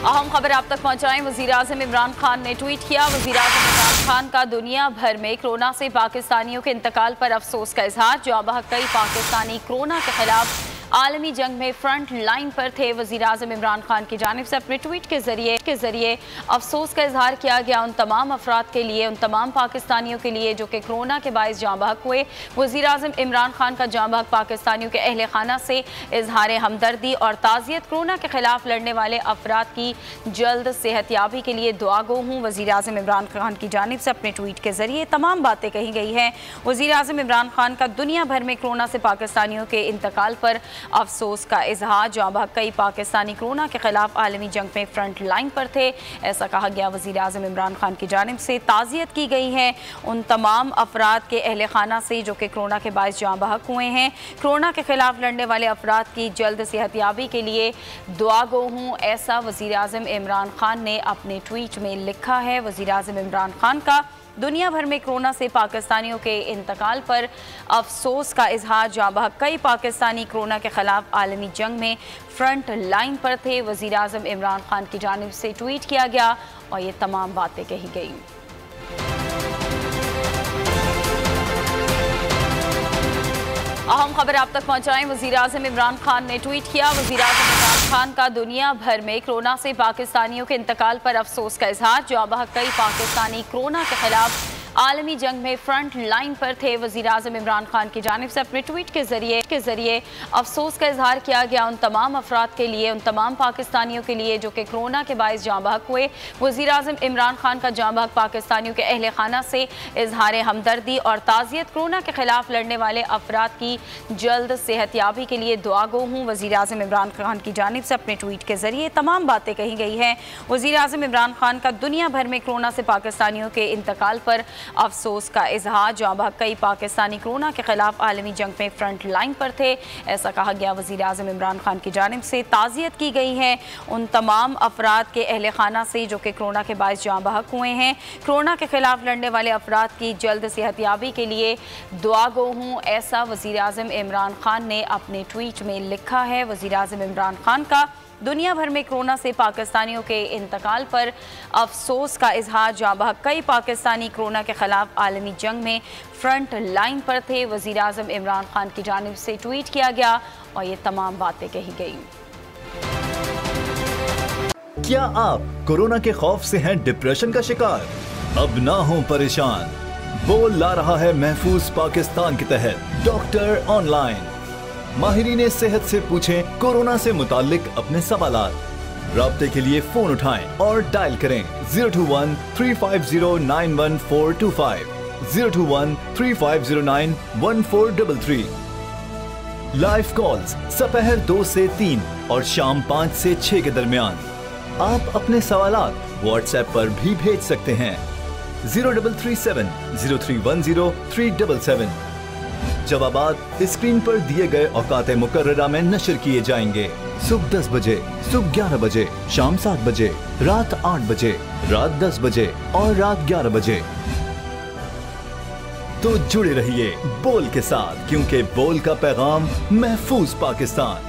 अहम खबर आप तक पहुंचाएं। वज़ीर-ए-आज़म इमरान खान ने ट्वीट किया। वज़ीर-ए-आज़म इमरान खान का दुनिया भर में कोरोना से पाकिस्तानियों के इंतकाल पर अफसोस का इजहार। जो कई पाकिस्तानी कोरोना के खिलाफ आलमी जंग में फ्रंट लाइन पर थे। वज़ीर-ए-आज़म इमरान खान की जानिब से अपने ट्वीट के जरिए अफसोस का इजहार किया गया उन तमाम अफराद के लिए, उन तमाम पाकिस्तानियों के लिए जो कि कोरोना के बाइस जाँ बहक हुए। वज़ीर-ए-आज़म इमरान खान का जाँ बहक पाकिस्तानियों के अहले खाना से इजहार हमदर्दी और ताज़ियत। कोरोना के खिलाफ लड़ने वाले अफराद की जल्द सेहतयाबी के लिए दुआ गो हूँ। वज़ीर-ए-आज़म इमरान खान की जानिब से अपने ट्वीट के जरिए तमाम बातें कही गई हैं। वज़ीर-ए-आज़म इमरान खान का दुनिया भर में कोरोना से पाकिस्तानियों के इंतकाल पर अफसोस का इजहार। जाँ बहक कई पाकिस्तानी कोरोना के खिलाफ आलमी जंग में फ्रंट लाइन पर थे, ऐसा कहा गया। वज़ीर-ए-आज़म इमरान खान की जानिब से ताज़ियत की गई है उन तमाम अफराद के अहले खाना से जो कि कोरोना के बाइस जाँ बहक हुए हैं। कोरोना के खिलाफ लड़ने वाले अफराद की जल्द सेहतयाबी के लिए दुआ गो हूँ, ऐसा वज़ीर-ए-आज़म इमरान खान ने अपने ट्वीट में लिखा है। वज़ीर-ए-आज़म इमरान खान का दुनिया भर में कोरोना से पाकिस्तानियों के इंतकाल पर अफसोस का इजहार। जाँ बहक कई पाकिस्तानी कोरोना के खिलाफ आलमी जंग में फ्रंट लाइन पर थे। वज़ीर-ए-आज़म इमरान खान की जानिब से ट्वीट किया गया और ये तमाम बातें कही गई। अहम खबर आप तक पहुंचाएं। वज़ीर-ए-आज़म इमरान खान ने ट्वीट किया। वज़ीर-ए-आज़म इमरान खान का दुनिया भर में कोरोना से पाकिस्तानियों के इंतकाल पर अफसोस का इजहार। जाँ बहक कई पाकिस्तानी कोरोना के खिलाफ आलमी जंग में फ्रंट लाइन पर थे। वज़ीर-ए-आज़म इमरान खान की जानिब से अपने ट्वीट के जरिए अफसोस का इजहार किया गया उन तमाम अफराद के लिए, उन तमाम पाकिस्तानियों के लिए जो कि कोरोना के बाइस जाँ बहक हुए। वज़ीर-ए-आज़म इमरान खान का जाँ बहक पाकिस्तानियों के अहले खाना से इजहार हमदर्दी और ताज़ियत। कोरोना के खिलाफ लड़ने वाले अफराद की जल्द सेहतयाबी के लिए दुआ गो हूँ। वज़ीर-ए-आज़म इमरान खान की जानिब से अपने ट्वीट के जरिए तमाम बातें कही गई हैं। वज़ीर-ए-आज़म इमरान खान का दुनिया भर में कोरोना से पाकिस्तानियों के इंतकाल पर अफसोस का इजहार। जाँ बहक कई पाकिस्तानी कोरोना के खिलाफ आलमी जंग में फ्रंट लाइन पर थे, ऐसा कहा गया। वज़ीर-ए-आज़म इमरान खान की जानिब से ताज़ियत की गई है उन तमाम अफराद के अहले खाना से जो कि कोरोना के बाइस जाँ बहक हुए हैं। कोरोना के खिलाफ लड़ने वाले अफराद की जल्द सेहतयाबी के लिए दुआ गो हूँ, ऐसा वज़ीर-ए-आज़म इमरान खान ने अपने ट्वीट में लिखा है। वज़ीर-ए-आज़म इमरान खान का दुनिया भर में कोरोना से पाकिस्तानियों के इंतकाल पर अफसोस का इजहार। जाँ बहक कई पाकिस्तानी कोरोना के खिलाफ आलमी जंग में फ्रंट लाइन पर थे। वज़ीर-ए-आज़म इमरान खान की जानिब से ट्वीट किया गया और ये तमाम बातें कही गई। क्या आप कोरोना के खौफ से हैं डिप्रेशन का शिकार? अब ना हो परेशान, बोल ला रहा है महफूज पाकिस्तान के तहत डॉक्टर ऑनलाइन। माहिरीन सेहत से पूछें कोरोना से मुताल्लिक अपने सवालात। राब्ते के लिए फोन उठाएं और डायल करें 021 350 91425, 021 3509 1433। लाइव कॉल्स दोपहर 2 से 3 और शाम 5 से 6 के दरमियान। आप अपने सवालात व्हाट्सएप पर भी भेज सकते हैं 0337 0310 377। जवाबात स्क्रीन पर दिए गए औकात मुकर्ररा में नशर किए जाएंगे। सुबह 10 बजे, सुबह 11 बजे, शाम 7 बजे, रात 8 बजे, रात 10 बजे और रात 11 बजे। तो जुड़े रहिए बोल के साथ, क्योंकि बोल का पैगाम महफूज पाकिस्तान।